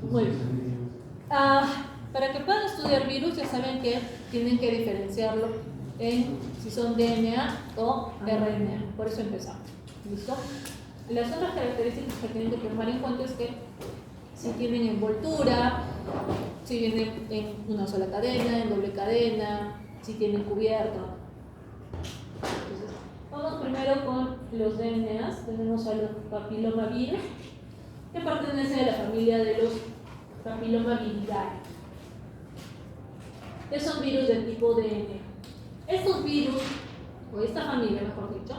Muy bien. Para que puedan estudiar virus, ya saben que tienen que diferenciarlo en si son DNA o RNA. Por eso empezamos. ¿Listo? Las otras características que tienen que tomar en cuenta es que si tienen envoltura, si vienen en una sola cadena, en doble cadena, si tienen cubierta. Entonces, vamos primero con los DNAs. Tenemos a los papilomavirus, que pertenecen a la familia de los papilomaviridae, que son virus del tipo DNA. Estos virus, o esta familia mejor dicho,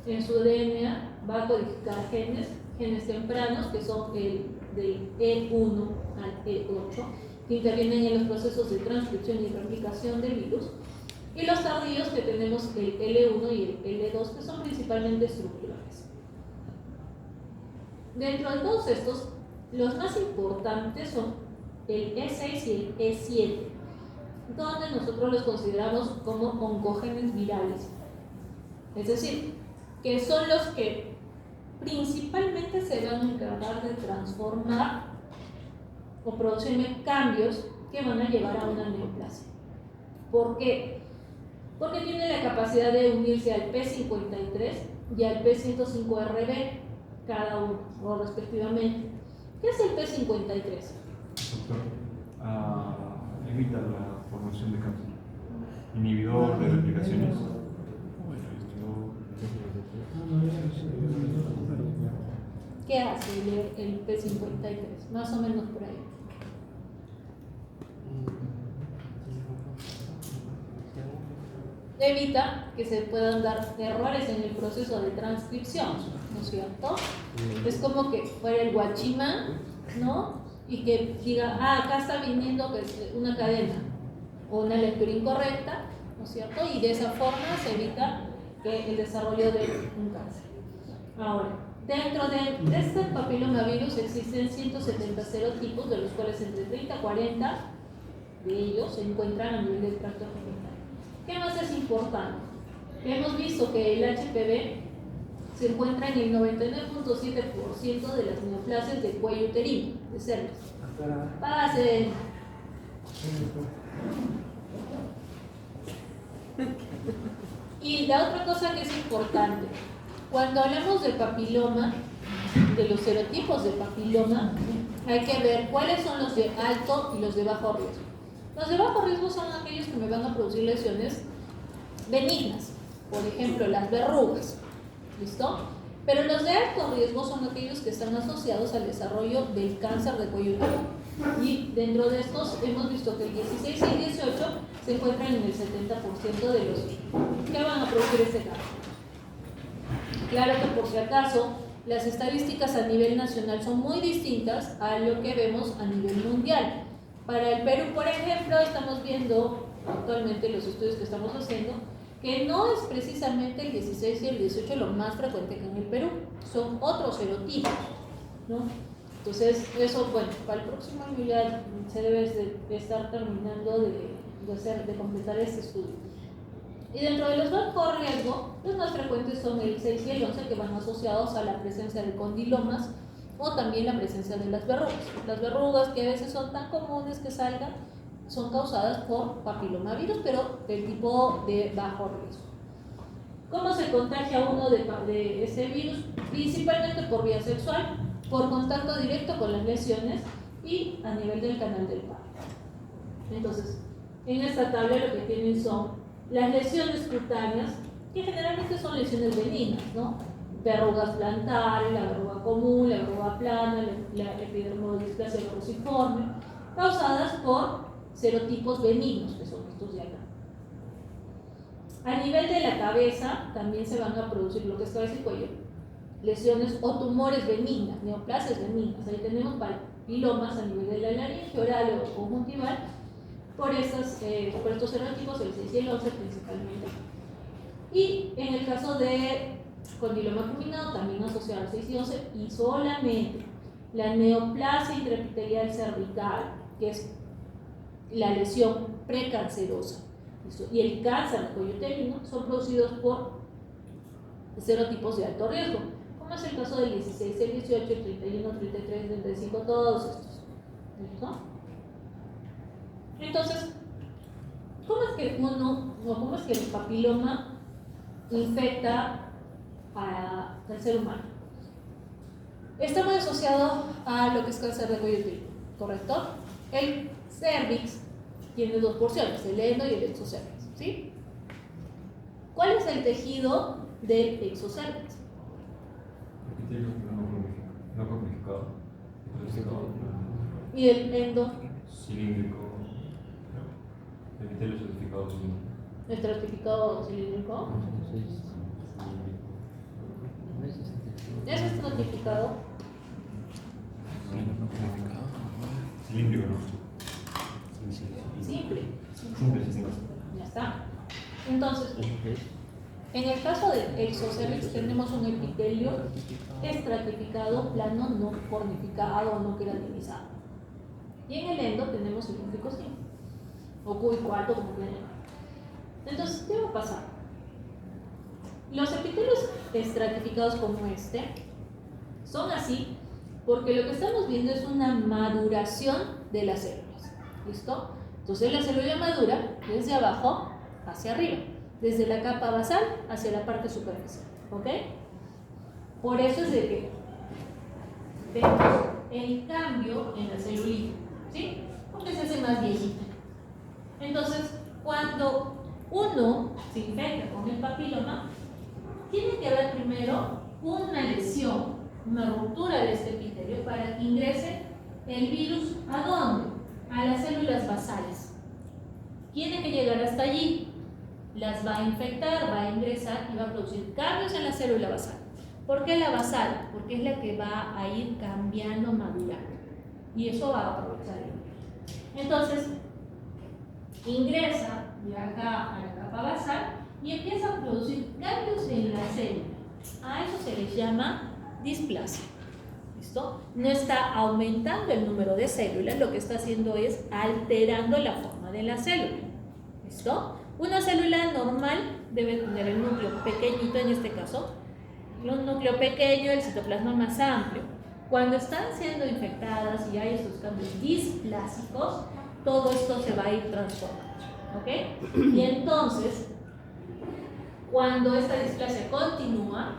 en su DNA va a codificar genes tempranos, que son el del E1 al E8, que intervienen en los procesos de transcripción y replicación del virus, y los tardíos, que tenemos el L1 y el L2, que son principalmente estructurales. Dentro de todos estos, los más importantes son el E6 y el E7, donde nosotros los consideramos como oncogenes virales. Es decir, que son los que principalmente se van a encargar de transformar o producir cambios que van a llevar a una neoplasia. ¿Por qué? Porque tiene la capacidad de unirse al P53 y al P105RB, cada uno, o respectivamente. ¿Qué es el P53? Doctor, evita la formación de cáncer. Inhibidor de replicaciones. ¿Qué hace el P53? Más o menos por ahí. Evita que se puedan dar errores en el proceso de transcripción, ¿no es cierto? Es como que fuera el guachimán, ¿no? Y que diga, acá está viniendo pues, una cadena o una lectura incorrecta, ¿no es cierto? Y de esa forma se evita que el desarrollo de un cáncer. Ahora, dentro de este papilomavirus existen 170 serotipos, de los cuales entre 30 y 40 de ellos se encuentran a nivel del tracto genital. ¿Qué más es importante? Hemos visto que el HPV se encuentra en el 99.7% de las neoplasias del cuello uterino, de cervix. Pase. Y la otra cosa que es importante, cuando hablamos del papiloma, de los serotipos del papiloma, hay que ver cuáles son los de alto y los de bajo riesgo. Los de bajo riesgo son aquellos que me van a producir lesiones benignas, por ejemplo, las verrugas, ¿listo? Pero los de alto riesgo son aquellos que están asociados al desarrollo del cáncer de cuello uterino. Y dentro de estos hemos visto que el 16 y el 18 se encuentran en el 70% de los que van a producir este cáncer. Claro que por si acaso, las estadísticas a nivel nacional son muy distintas a lo que vemos a nivel mundial. Para el Perú, por ejemplo, estamos viendo actualmente los estudios que estamos haciendo que no es precisamente el 16 y el 18 lo más frecuente que en el Perú, son otros serotipos, ¿no? Entonces, eso, bueno, para el próximo año ya se debe de estar terminando de completar este estudio. Y dentro de los bajo riesgo, los más frecuentes son el 6 y el 11, que van asociados a la presencia de condilomas o también la presencia de las verrugas. Las verrugas, que a veces son tan comunes que salgan, son causadas por papilomavirus, pero del tipo de bajo riesgo. ¿Cómo se contagia uno de ese virus? Principalmente por vía sexual, por contacto directo con las lesiones y a nivel del canal del parto. Entonces, en esta tabla lo que tienen son las lesiones cutáneas, que generalmente son lesiones benignas, ¿no? Verrugas plantares, la verruga común, la verruga plana, la epidermodisplasia cruciforme, causadas por serotipos benignos, que son estos de acá. A nivel de la cabeza también se van a producir lo que es cabeza y cuello, lesiones o tumores benignas, neoplasias benignas. Ahí tenemos papilomas a nivel de la laringe oral o conjuntival por estos serotipos, el 6 y el 11 principalmente. Y en el caso de condiloma acuminado, también asociado al 6 y 11, y solamente la neoplasia intraepitelial cervical, que es la lesión precancerosa, y el cáncer de cuello uterino son producidos por serotipos de alto riesgo, como es el caso del 16, el 18, el 31, 33, el 35, todos estos. ¿Listo? Entonces, ¿cómo es que cómo es que el papiloma infecta al ser humano? Está muy asociado a lo que es cáncer de cuello uterino, ¿correcto? El cervix tiene dos porciones, el endo y el exocervix, ¿sí? ¿Cuál es el tejido del exocervix? Epitelio no cronificado. Y el endo Cilíndrico. Epitelio certificado cilíndrico. estratificado cilíndrico. ¿Es estratificado? Cilíndrico, ¿no? Simple. Simple, simple. Ya está. Entonces, en el caso del exocervix tenemos un epitelio estratificado, plano, no cornificado, no queratinizado. Y en el endo tenemos cilíndrico simple, o cúbico alto, como quieran llamar. Entonces, ¿qué va a pasar? Los epitelios estratificados como este son así porque lo que estamos viendo es una maduración de las células. ¿Listo? Entonces la célula madura desde abajo hacia arriba, desde la capa basal hacia la parte superficial. ¿Ok? Por eso es de que vemos el cambio en la celulita, ¿sí? Porque se hace más viejita. Entonces, cuando uno se infecta con el papiloma, tiene que haber primero una lesión, una ruptura de este epitelio para que ingrese el virus. ¿A dónde? A las células basales. Tiene que llegar hasta allí, las va a infectar, va a ingresar y va a producir cambios en la célula basal. ¿Por qué la basal? Porque es la que va a ir cambiando, madurando. Y eso va a aprovechar el virus. Entonces, ingresa de acá a la capa basal y empieza a producir cambios en la célula. A eso se les llama displasia. ¿Listo? No está aumentando el número de células, lo que está haciendo es alterando la forma de la célula. ¿Listo? Una célula normal debe tener el núcleo pequeñito, en este caso, un núcleo pequeño, el citoplasma más amplio. Cuando están siendo infectadas y hay estos cambios displásicos, todo esto se va a ir transformando. ¿Ok? Y entonces, cuando esta displasia continúa,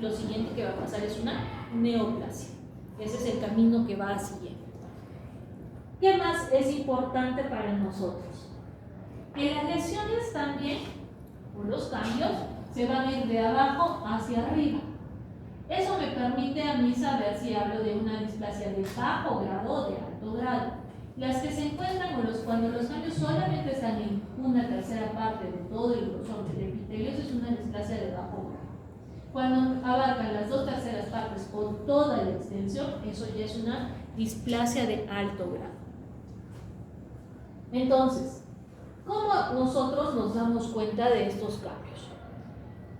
lo siguiente que va a pasar es una neoplasia. Ese es el camino que va siguiendo. ¿Qué más es importante para nosotros? Que las lesiones también, por los cambios, se van a ir de abajo hacia arriba. Eso me permite a mí saber si hablo de una displasia de bajo grado o de alto grado. Las que se encuentran cuando los cambios solamente están en una tercera parte de todo el grosor del epitelio, eso es una displasia de bajo grado. Cuando abarcan las 2/3 partes o toda la extensión, eso ya es una displasia de alto grado. Entonces, ¿cómo nosotros nos damos cuenta de estos cambios?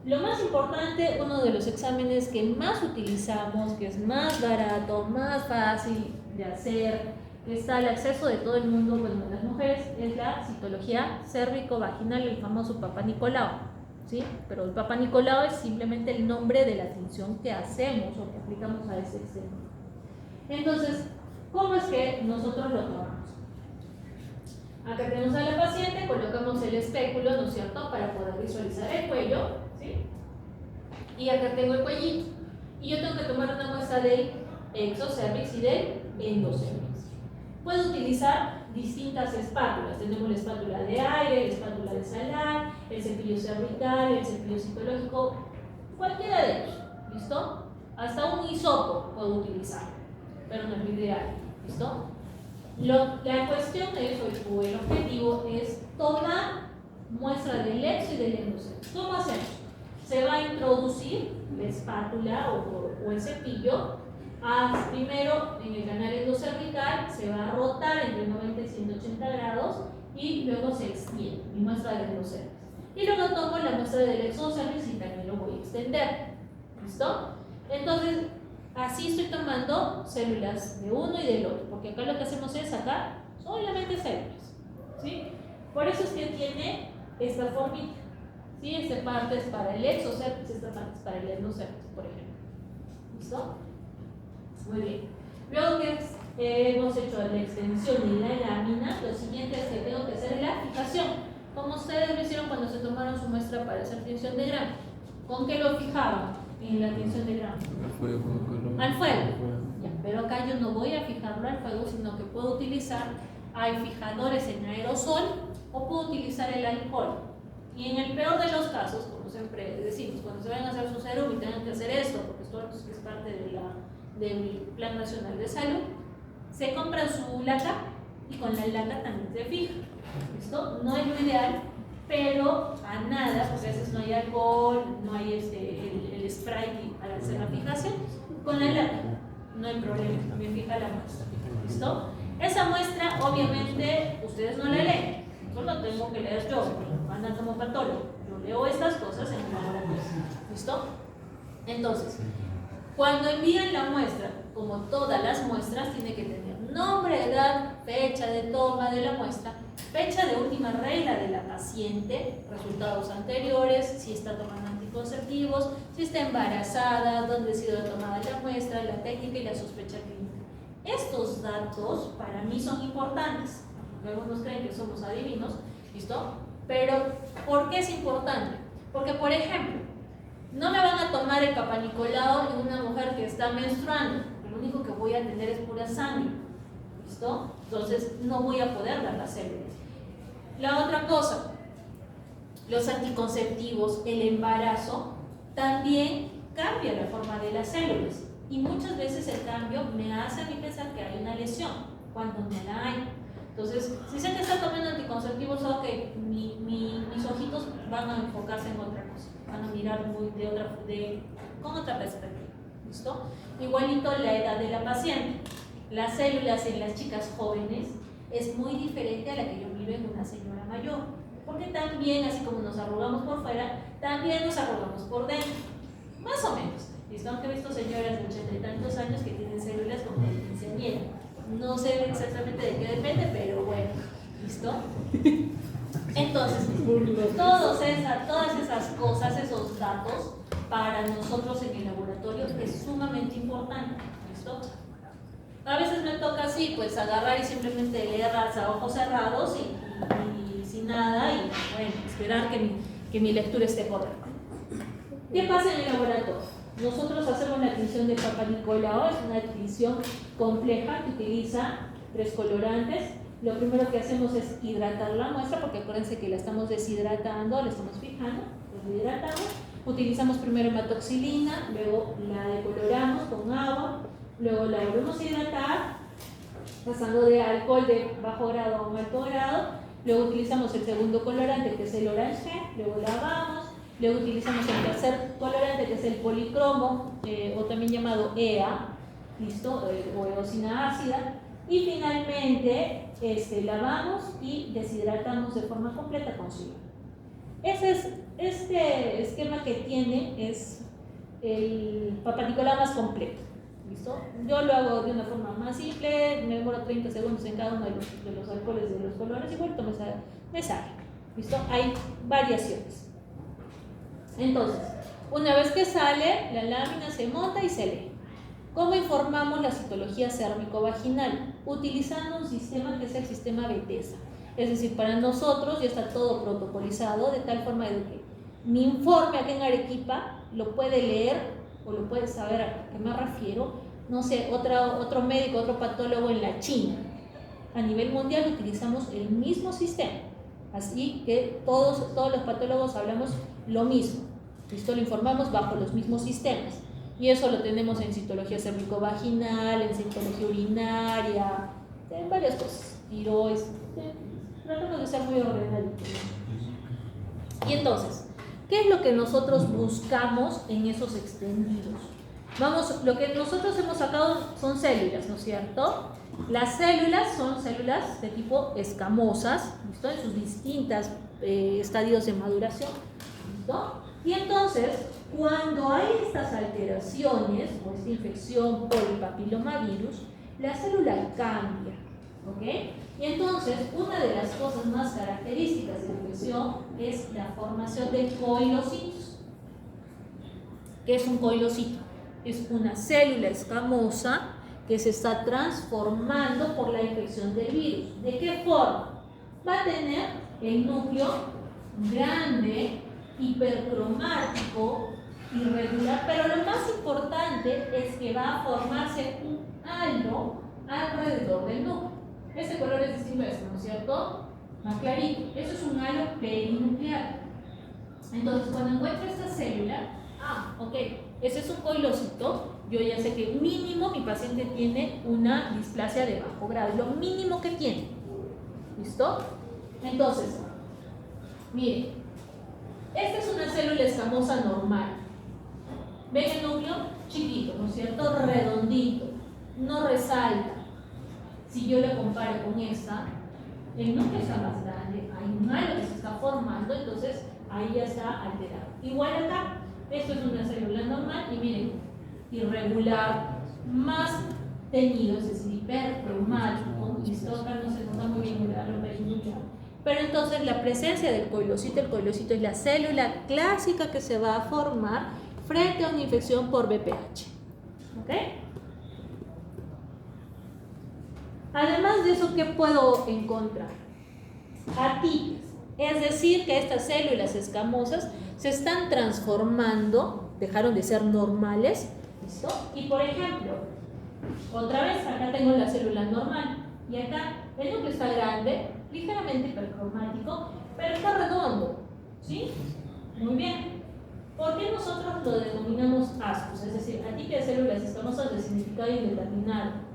Lo más importante, uno de los exámenes que más utilizamos, que es más barato, más fácil de hacer, que está al acceso de todo el mundo, bueno, de las mujeres, es la citología cérvico-vaginal, el famoso Papá Nicolau, ¿sí? Pero el Papá Nicolau es simplemente el nombre de la tinción que hacemos o que aplicamos a ese extremo. Entonces, ¿cómo es que nosotros lo tomamos? Acá tenemos a la paciente, colocamos el espéculo, ¿no es cierto?, para poder visualizar el cuello, ¿sí? Y acá tengo el cuellito. Y yo tengo que tomar una muestra del exocervix y del endocervix. Puedo utilizar distintas espátulas. Tenemos la espátula de aire, la espátula de salar, el cepillo cervical, el cepillo citológico, cualquiera de ellos, ¿listo? Hasta un hisopo puedo utilizar, pero no es lo ideal, ¿listo? La cuestión es, o el objetivo es tomar muestra del exo y del endocervix. ¿Cómo hacemos? Se va a introducir la espátula o el cepillo primero en el canal endocervical, se va a rotar entre 90 y 180 grados y luego se extiende mi muestra del endocervix. Y luego tomo la muestra del exocervix y también lo voy a extender. ¿Listo? Entonces, así estoy tomando células de uno y del otro, porque acá lo que hacemos es sacar solamente células, ¿sí? Por eso es que tiene esta formita, ¿sí? Esta parte es para el exocervix, esta parte es para el endocervix, por ejemplo. ¿Listo? Muy bien. Luego, hemos hecho la extensión y la lámina, lo siguiente es que tengo que hacer la fijación, como ustedes lo hicieron cuando se tomaron su muestra para hacer tinción de grano. ¿Con qué lo fijaban en la tinción de grano? Al fuego. Ya, pero acá yo no voy a fijarlo al fuego, sino que puedo utilizar, hay fijadores en aerosol o puedo utilizar el alcohol. Y en el peor de los casos, como siempre decimos, cuando se vayan a hacer su serum y tengan que hacer esto, porque esto es parte del Plan Nacional de Salud, se compra su laca y con la laca también se fija. ¿Listo? No es lo ideal, pero a nada, porque a veces no hay alcohol, no hay el spray para hacer la fijación. Con la laca no hay problema, también fija la muestra. ¿Listo? Esa muestra, obviamente, ustedes no la leen, solo tengo que leer yo, andan como patólogo. Yo leo estas cosas en el laboratorio. ¿Listo? Entonces, cuando envían la muestra, como todas las muestras, tiene que tener nombre, edad, fecha de toma de la muestra, fecha de última regla de la paciente, resultados anteriores, si está tomando anticonceptivos, si está embarazada, dónde ha sido tomada la muestra, la técnica y la sospecha clínica. Estos datos para mí son importantes. Algunos creen que somos adivinos, ¿listo? Pero, ¿por qué es importante? Porque, por ejemplo, no me van a tomar el Papá Nicolau en una mujer que está menstruando. Lo único que voy a tener es pura sangre. ¿Listo? Entonces no voy a poder dar las células. La otra cosa, los anticonceptivos, el embarazo, también cambia la forma de las células. Y muchas veces el cambio me hace a mí pensar que hay una lesión, cuando no la hay. Entonces, si sé que está tomando anticonceptivos, ok, mis ojitos van a enfocarse en otra cosa, van a mirar con otra perspectiva. ¿Listo? Igualito la edad de la paciente. Las células en las chicas jóvenes es muy diferente a la que yo miro en una señora mayor. Porque también, así como nos arrugamos por fuera, también nos arrugamos por dentro. Más o menos. ¿Listo? Aunque he visto señoras de 80 y tantos años que tienen células como de quinceañera. No sé exactamente de qué depende, pero bueno. ¿Listo? Entonces, todas esas cosas, esos datos, para nosotros en el laboratorio es sumamente importante. ¿Listo? A veces me toca así, pues agarrar y simplemente leer a ojos cerrados y sin nada y bueno, esperar que mi lectura esté correcta. ¿Qué pasa en el laboratorio? Nosotros hacemos la tinción de Papá Nicolau, es una tinción compleja que utiliza 3 colorantes. Lo primero que hacemos es hidratar la muestra, porque acuérdense que la estamos deshidratando, la estamos fijando, la hidratamos. Utilizamos primero hematoxilina, luego la decoloramos con agua, luego la volvemos a hidratar, pasando de alcohol de bajo grado a un alto grado. Luego utilizamos el segundo colorante, que es el orange, luego lavamos. Luego utilizamos el tercer colorante, que es el policromo, o también llamado EA, ¿listo? O eosina ácida. Y finalmente lavamos y deshidratamos de forma completa con suero. Este esquema que tiene es el Papá Nicolau más completo. ¿Listo? Yo lo hago de una forma más simple, me demoro 30 segundos en cada uno de los alcoholes de los colores y bueno, me sale. ¿Listo? Hay variaciones. Entonces, una vez que sale, la lámina se monta y se lee. ¿Cómo informamos la citología cérvico-vaginal? Utilizando un sistema que es el sistema Bethesda. Es decir, para nosotros ya está todo protocolizado de tal forma de que mi informe aquí en Arequipa lo puede leer o lo puede saber a qué me refiero, no sé, otro médico, otro patólogo en la China. A nivel mundial utilizamos el mismo sistema. Así que todos los patólogos hablamos lo mismo. ¿Listo? Lo informamos bajo los mismos sistemas. Y eso lo tenemos en citología cérvico-vaginal, en citología urinaria, en varias cosas. Tiroides. Tratamos de ser muy ordenaditos. Y entonces, ¿qué es lo que nosotros buscamos en esos extendidos? Lo que nosotros hemos sacado son células, ¿no es cierto? Las células son células de tipo escamosas, ¿listo? En sus distintos estadios de maduración, ¿listo? Y entonces, cuando hay estas alteraciones o esta infección por el papilomavirus, la célula cambia, ¿ok? Y entonces, una de las cosas más características de la infección es la formación de coilocitos. ¿Qué es un coilocito? Es una célula escamosa que se está transformando por la infección del virus. ¿De qué forma? Va a tener el núcleo grande, hipercromático, irregular, pero lo más importante es que va a formarse un halo alrededor del núcleo. Este color es distinto a este, ¿no es cierto? Más clarito. Eso es un halo perinuclear. Entonces, cuando encuentro esta célula, ok, ese es un coilocito, yo ya sé que mínimo mi paciente tiene una displasia de bajo grado, lo mínimo que tiene. ¿Listo? Entonces, miren, esta es una célula escamosa normal. ¿Ven el núcleo? Chiquito, ¿no es cierto? Redondito, no resalta. Si yo le comparo con esta, el núcleo está más grande, hay un halo que se está formando, entonces ahí ya está alterado. Igual acá, esto es una célula normal y miren, irregular, más teñido, es decir, hipercromático. Listo, acá no se nota muy bien, lo veis mucho. Pero entonces la presencia del coilocito, el coilocito es la célula clásica que se va a formar frente a una infección por VPH. ¿Ok? Además de eso, ¿qué puedo encontrar? Atipias. Es decir, que estas células escamosas se están transformando, dejaron de ser normales. ¿Listo? Y por ejemplo, otra vez, acá tengo la célula normal. Y acá el núcleo está grande, ligeramente hipercromático, pero está redondo. ¿Sí? Muy bien. ¿Por qué nosotros lo denominamos ASCUS? Es decir, atipia de células escamosas de significado indeterminado.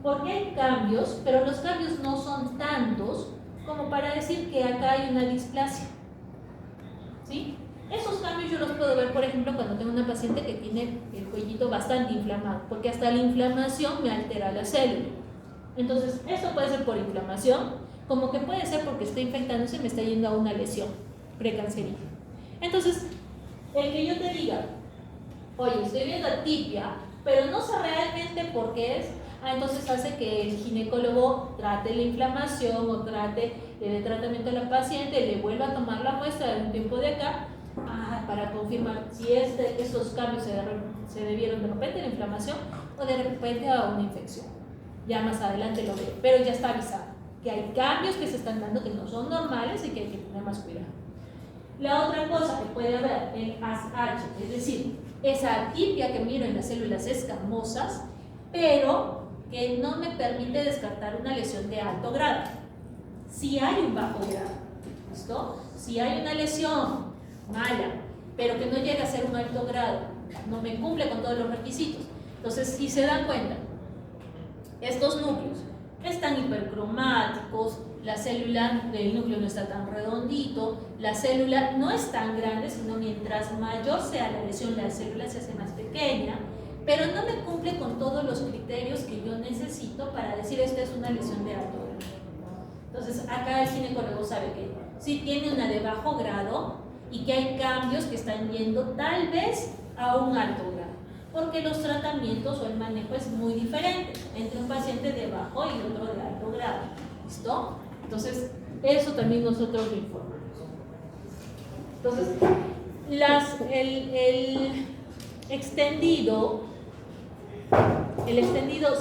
Porque hay cambios, pero los cambios no son tantos como para decir que acá hay una displasia. ¿Sí? Esos cambios yo los puedo ver, por ejemplo, cuando tengo una paciente que tiene el cuellito bastante inflamado, porque hasta la inflamación me altera la célula. Entonces, esto puede ser por inflamación, como que puede ser porque está infectándose y me está yendo a una lesión precancerígena. Entonces, el que yo te diga, oye, estoy viendo atipia, pero no sé realmente por qué es, entonces hace que el ginecólogo trate la inflamación o trate el tratamiento a la paciente, le vuelva a tomar la muestra de un tiempo de acá para confirmar si esos cambios se debieron de repente a la inflamación o de repente a una infección. Ya más adelante lo veo, pero ya está avisado que hay cambios que se están dando que no son normales y que hay que tener más cuidado. La otra cosa que puede haber, el ASH, es decir, esa atipia que miro en las células escamosas, pero que no me permite descartar una lesión de alto grado. Si hay un bajo grado, ¿listo? Si hay una lesión mala, pero que no llega a ser un alto grado, no me cumple con todos los requisitos. Entonces, si se dan cuenta, estos núcleos están hipercromáticos, la célula del núcleo no está tan redondito, la célula no es tan grande, sino mientras mayor sea la lesión, la célula se hace más pequeña, pero no me cumple con todos los criterios que yo necesito para decir esta es una lesión de alto grado. Entonces, acá el ginecólogo sabe que si tiene una de bajo grado y que hay cambios que están yendo tal vez a un alto grado, porque los tratamientos o el manejo es muy diferente entre un paciente de bajo y otro de alto grado. ¿Listo? Entonces, eso también nosotros lo informamos. Entonces, el extendido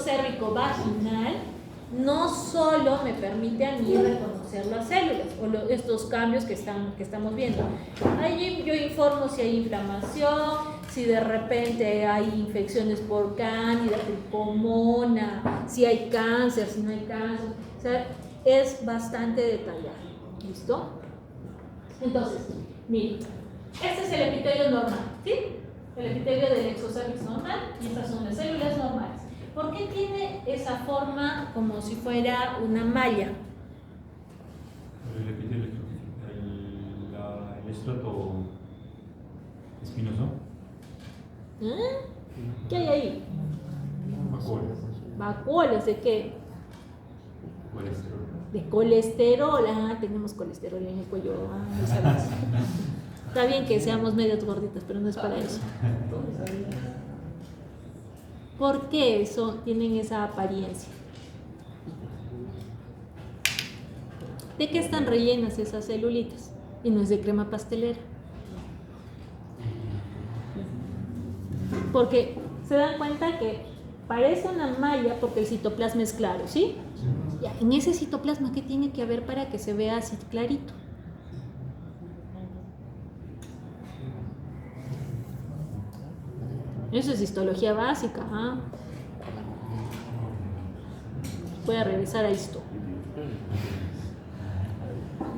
cérvico vaginal no solo me permite a mí reconocer las células o estos cambios que estamos viendo. Ahí yo informo si hay inflamación, si de repente hay infecciones por cándida, tricomona, si hay cáncer, si no hay cáncer. O sea, es bastante detallado. ¿Listo? Entonces, miren, este es el epitelio normal, ¿sí? El epitelio del exocervix normal y estas son las células normales. ¿Por qué tiene esa forma como si fuera una malla? El epitelio, el estrato espinoso. ¿Qué hay ahí? Vacuolas. ¿Vacuolas de qué? Colesterol. De colesterol. Tenemos colesterol en el cuello. No sabes. Está bien que seamos medios gorditas, pero no es para eso. ¿Por qué eso tienen esa apariencia? ¿De qué están rellenas esas celulitas? Y no es de crema pastelera. Porque se dan cuenta que parece una malla porque el citoplasma es claro, ¿sí? Ya, en ese citoplasma, ¿qué tiene que haber para que se vea así clarito? Eso es histología básica, ¿ah? Voy a regresar a esto.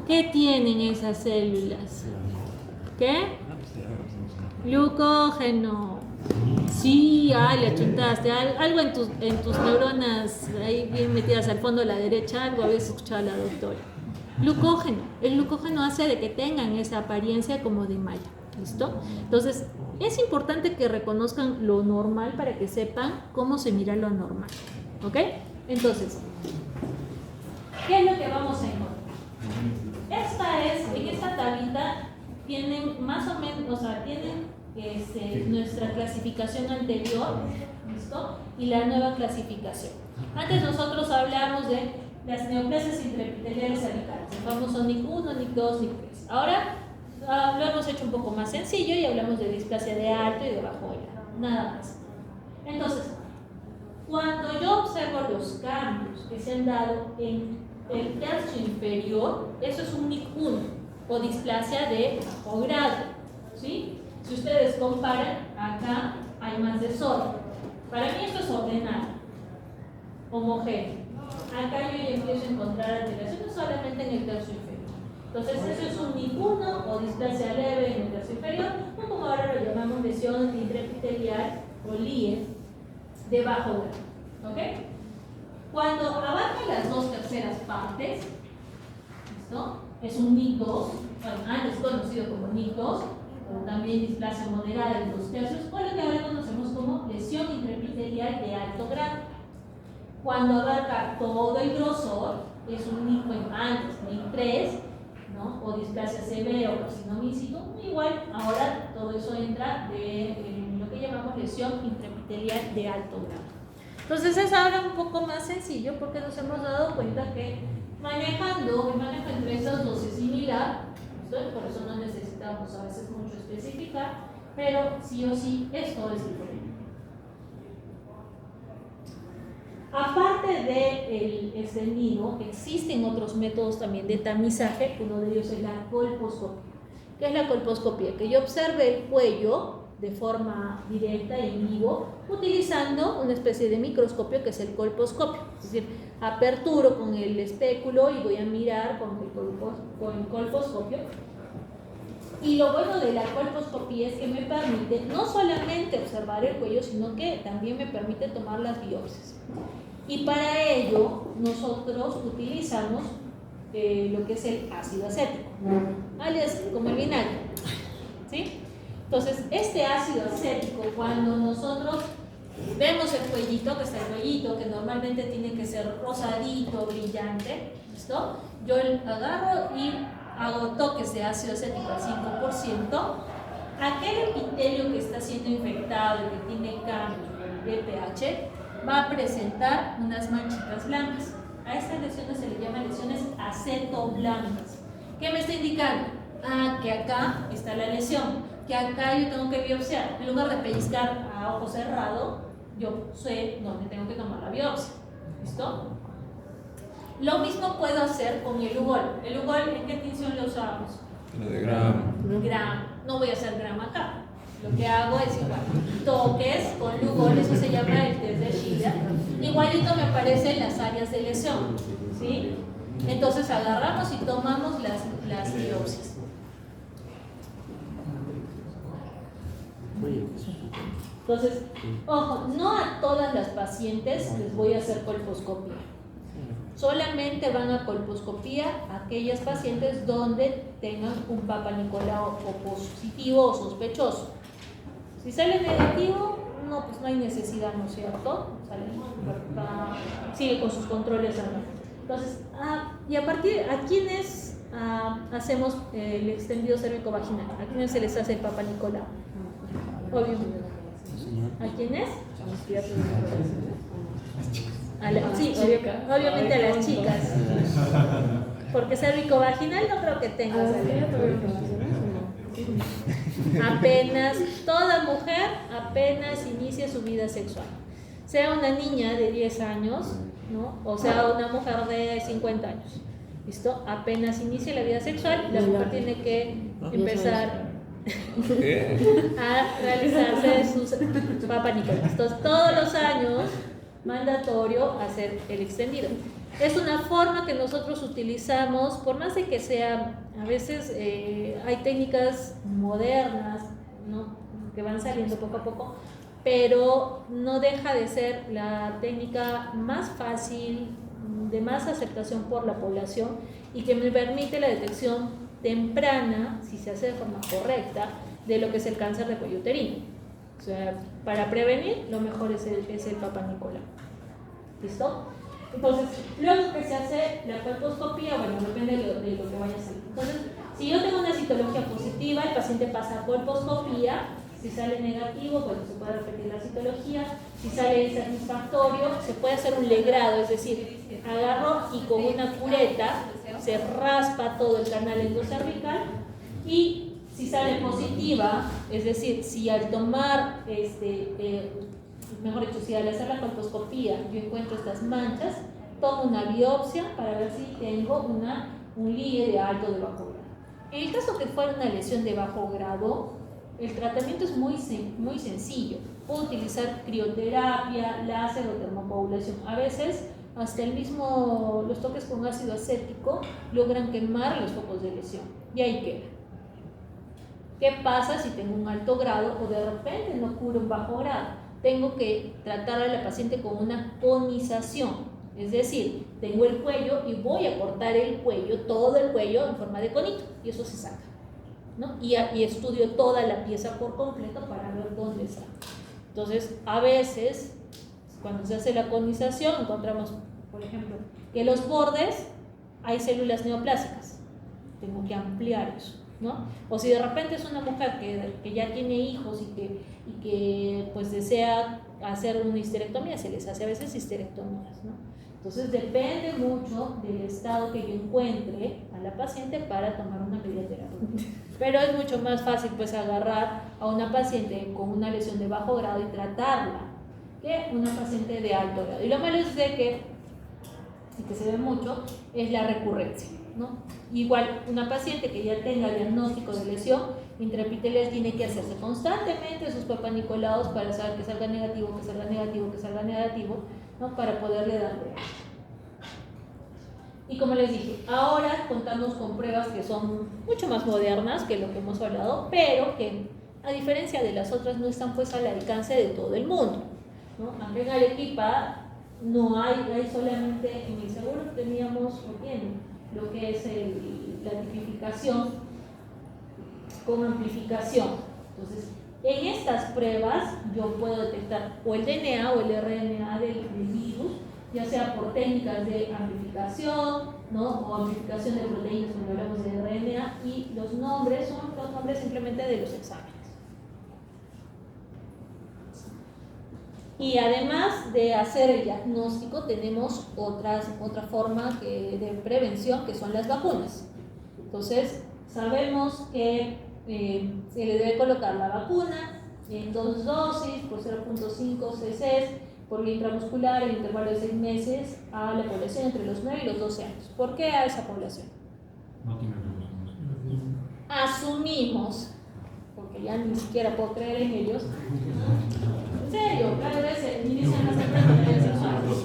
¿Qué tienen esas células? ¿Qué? Glucógeno. Sí, le achuntaste. Algo en tus neuronas ahí bien metidas al fondo a la derecha, algo habías escuchado a la doctora. Glucógeno. El glucógeno hace de que tengan esa apariencia como de malla. ¿Listo? Entonces, es importante que reconozcan lo normal para que sepan cómo se mira lo normal. ¿Ok? Entonces, ¿qué es lo que vamos a encontrar? En esta tablita tienen más o menos, o sea, tienen nuestra clasificación anterior, ¿listo? Y la nueva clasificación. Antes nosotros hablamos de las neoplasias intraepiteliales cervicales, el famoso NIC 1, NIC 2, NIC 3. Ahora lo hemos hecho un poco más sencillo y hablamos de displasia de alto y de bajo grado, nada más. Entonces, cuando yo observo los cambios que se han dado en el tercio inferior, eso es un NIC 1 o displasia de bajo grado, ¿sí? Si ustedes comparan, acá hay más desorden. Para mí esto es ordenado, homogéneo. Acá yo ya empiezo a encontrar alteraciones solamente en el tercio inferior. Entonces eso es un NIC 1 o displasia leve en el tercio inferior, o como ahora lo llamamos lesión intraepitelial o LIE de bajo grado. ¿Ok? Cuando abarca las 2/3 partes, ¿listo? Es un NIC 2, antes conocido como NIC 2, o también displasia moderada en 2/3, o lo que ahora conocemos como lesión intraepitelial de alto grado. Cuando abarca todo el grosor, es un NIC, antes NIC 3, ¿no? O displasia severa o carcinoma in situ, igual ahora todo eso entra en lo que llamamos lesión intraepitelial de alto grado. Entonces es ahora un poco más sencillo porque nos hemos dado cuenta que el manejo entre esas dos es similar, ¿sí? Por eso no necesitamos a veces mucho especificar, pero sí o sí esto es diferente. Aparte del extendido, existen otros métodos también de tamizaje. Uno de ellos es la colposcopía. ¿Qué es la colposcopía? Que yo observe el cuello de forma directa y en vivo utilizando una especie de microscopio que es el colposcopio. Es decir, aperturo con el espéculo y voy a mirar con el colposcopio. Y lo bueno de la colposcopía es que me permite no solamente observar el cuello, sino que también me permite tomar las biopsias. Y para ello nosotros utilizamos lo que es el ácido acético, alias como el vinagre, ¿sí? Entonces, este ácido acético, cuando nosotros vemos el cuellito, que está el cuellito, que normalmente tiene que ser rosadito, brillante, ¿listo? Yo agarro y hago toques de ácido acético al 5%, aquel epitelio que está siendo infectado y que tiene cambio de pH va a presentar unas manchitas blancas. A estas lesiones se le llaman lesiones acetoblancas. ¿Qué me está indicando? Que acá está la lesión, que acá yo tengo que biopsiar. En lugar de pellizcar a ojo cerrado, yo sé dónde tengo que tomar la biopsia. ¿Listo? Lo mismo puedo hacer con el Lugol. ¿El Lugol en qué tinción lo usamos? Lo de gramo. Gramo. No voy a hacer gramo acá. Lo que hago es igual. Toques con Lugol, eso se llama el test de Schiller. Igualito me aparecen las áreas de lesión. ¿Sí? Entonces agarramos y tomamos las biopsias. Entonces, ojo, no a todas las pacientes les voy a hacer colposcopía. Solamente van a colposcopía aquellas pacientes donde tengan un Papa Nicolau o positivo o sospechoso. Si sale negativo, no, pues no hay necesidad, ¿no es cierto? Sigue con sus controles. Entonces, y a partir, ¿a quiénes hacemos el extendido cérvico-vaginal? ¿A quiénes se les hace el Papa Nicolau? Obviamente. ¿A quiénes? Sí, obviamente a las chicas. Porque cérvico-vaginal no creo que tengas. Apenas, toda mujer apenas inicia su vida sexual. sea una niña de 10 años, ¿no? O sea una mujer de 50 años. ¿Listo? Apenas inicie la vida sexual, la mujer tiene que empezar a realizarse sus Papa Nicolás. Entonces, todos los años, mandatorio hacer el extendido. Es una forma que nosotros utilizamos, por más de que sea, a veces hay técnicas modernas, ¿no?, que van saliendo poco a poco, pero no deja de ser la técnica más fácil, de más aceptación por la población y que me permite la detección temprana, si se hace de forma correcta, de lo que es el cáncer de cuello uterino. O sea, para prevenir, lo mejor es el Papa Nicolau. ¿Listo? Entonces, luego que se hace la colposcopía, bueno, depende de lo que vaya a salir. Entonces, si yo tengo una citología positiva, el paciente pasa a colposcopía. Si sale negativo, bueno, se puede repetir la citología. Si sale insatisfactorio, se puede hacer un legrado, es decir, agarro y con una cureta se raspa todo el canal endocervical. Y si sale positiva, es decir, si al tomar, mejor dicho, si al hacer la colposcopía yo encuentro estas manchas, tomo una biopsia para ver si tengo un LIE de alto o de bajo grado. En el caso que fuera una lesión de bajo grado, el tratamiento es muy sencillo. Puedo utilizar crioterapia, láser o termocoagulación. A veces, hasta los toques con ácido acético logran quemar los focos de lesión. Y ahí queda. ¿Qué pasa si tengo un alto grado o de repente no curo un bajo grado? Tengo que tratar a la paciente con una conización. Es decir, tengo el cuello y voy a cortar el cuello, todo el cuello en forma de conito. Y eso se saca, ¿no? Y estudio toda la pieza por completo para ver dónde está. Entonces, a veces, cuando se hace la conización, encontramos, por ejemplo, que los bordes hay células neoplásicas. Tengo que ampliar eso, ¿no? O si de repente es una mujer que ya tiene hijos y que pues desea hacer una histerectomía, se les hace a veces histerectomías, ¿no? Entonces depende mucho del estado que yo encuentre a la paciente para tomar una medida terapéutica. Pero es mucho más fácil pues agarrar a una paciente con una lesión de bajo grado y tratarla que una paciente de alto grado. Y lo malo es de que se ve mucho, es la recurrencia, ¿no? Igual, una paciente que ya tenga diagnóstico de lesión intraepitelial tiene que hacerse constantemente sus Papa Nicolaus para saber que salga negativo, que salga negativo, que salga negativo, ¿no?, para poderle dar de alta. Y como les dije, ahora contamos con pruebas que son mucho más modernas que lo que hemos hablado, pero que a diferencia de las otras no están pues al alcance de todo el mundo, ¿no? Aunque en Arequipa no hay solamente, en el seguro teníamos o tienen lo que es la tipificación con amplificación. Entonces, en estas pruebas yo puedo detectar o el DNA o el RNA del virus, ya sea por técnicas de amplificación, ¿no?, o amplificación de proteínas cuando hablamos de RNA, y los nombres son los nombres simplemente de los exámenes. Y además de hacer el diagnóstico, tenemos otra forma de prevención, que son las vacunas. Entonces, sabemos que se le debe colocar la vacuna en 2 dosis por 0.5 cc por vía intramuscular en intervalo de 6 meses a la población entre los 9 y los 12 años. ¿Por qué a esa población? No tiene revolución. Asumimos, porque ya ni siquiera puedo creer en ellos. En serio, cada vez se inician las enfermedades sexuales.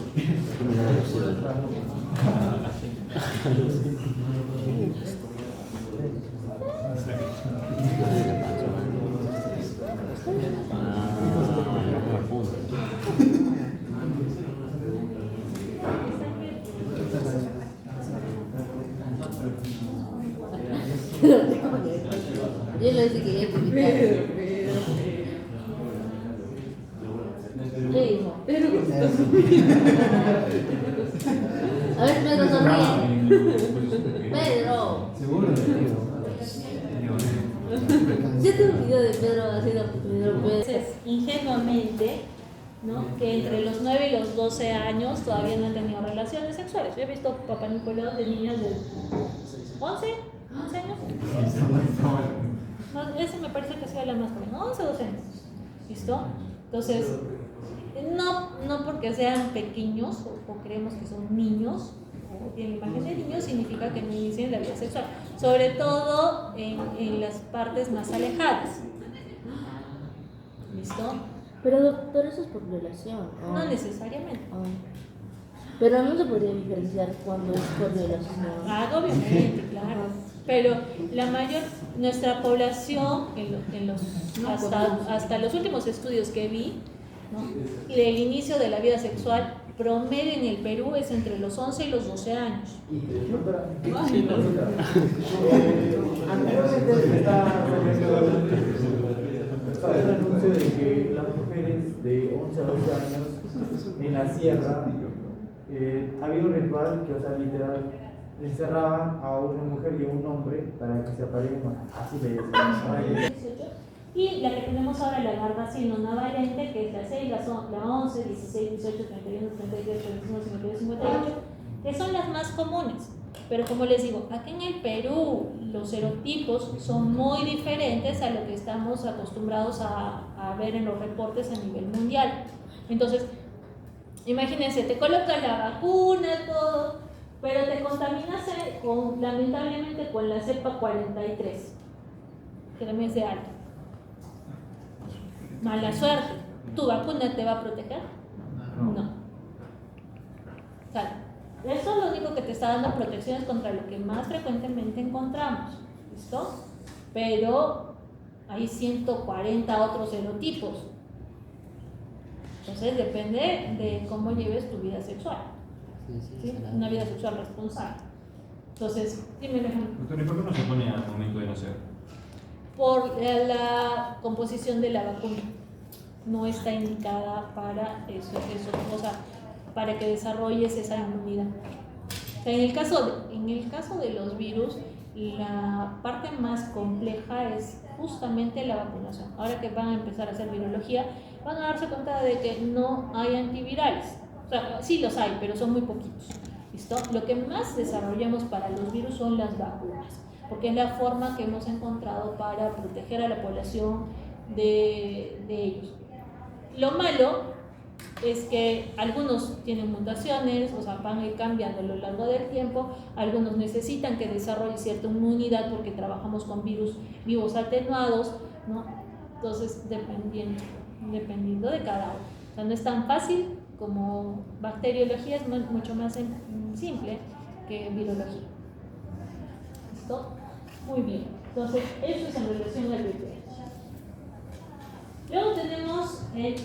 Yo le dije que ya te ¿qué dijo? A ver, Pedro, sonríe. Pedro. Seguro. Yo tengo un video de Pedro haciendo Pedro. Entonces, ingenuamente, ¿no?, que entre los 9 y los 12 años todavía no han tenido relaciones sexuales. Yo he visto Papa Nicolaus de niñas de 11 años. No, ese me parece que sea la más joven, 11 o 12 años. ¿Listo? Entonces, No porque sean pequeños o creemos que son niños o tienen imagen de niños, significa que no inicien la vida sexual, sobre todo en las partes más alejadas. ¿Listo? Pero doctor, eso es por violación. No necesariamente. Pero no se podría diferenciar cuando es por violación. Obviamente, claro. Pero nuestra población, hasta los últimos estudios que vi, ¿no? Y del inicio de la vida sexual, promedio en el Perú es entre los 11 y los 12 años. Anteriormente estaba el anuncio de que las mujeres de 11 a 12 años en la sierra había un ritual que, o sea, literal, encerraban a una mujer y a un hombre para que se aparezcan. Así le decían. Y la que tenemos ahora, la Gardasil Valente, que es la 6, la 11, 16, 18, 31, 38, 21, 52, 58, que son las más comunes. Pero como les digo, aquí en el Perú los serotipos son muy diferentes a lo que estamos acostumbrados a ver en los reportes a nivel mundial. Entonces, imagínense, te colocan la vacuna, todo, pero te contaminas lamentablemente con la cepa 43, que también es de alto. Mala suerte. ¿Tu vacuna te va a proteger? No. O sea, eso es lo único que te está dando protecciones contra lo que más frecuentemente encontramos. ¿Listo? Pero hay 140 otros serotipos. Entonces depende de cómo lleves tu vida sexual. ¿Sí? Una vida sexual responsable. Entonces, dime, Alejandro. Doctor, ¿y por qué no se pone al momento de nacer? Por la composición de la vacuna. No está indicada para eso, o sea, para que desarrolles esa inmunidad. O sea, en el caso de los virus, la parte más compleja es justamente la vacunación. Ahora que van a empezar a hacer virología, van a darse cuenta de que no hay antivirales. O sea, sí los hay, pero son muy poquitos. ¿Listo? Lo que más desarrollamos para los virus son las vacunas, porque es la forma que hemos encontrado para proteger a la población de ellos. Lo malo es que algunos tienen mutaciones, o sea, van a ir cambiando a lo largo del tiempo, algunos necesitan que desarrolle cierta inmunidad porque trabajamos con virus vivos atenuados, ¿no? Entonces, dependiendo de cada uno. O sea, no es tan fácil como bacteriología, es mucho más simple que virología. ¿Listo? Muy bien. Entonces, eso es en relación al VPH. Luego tenemos el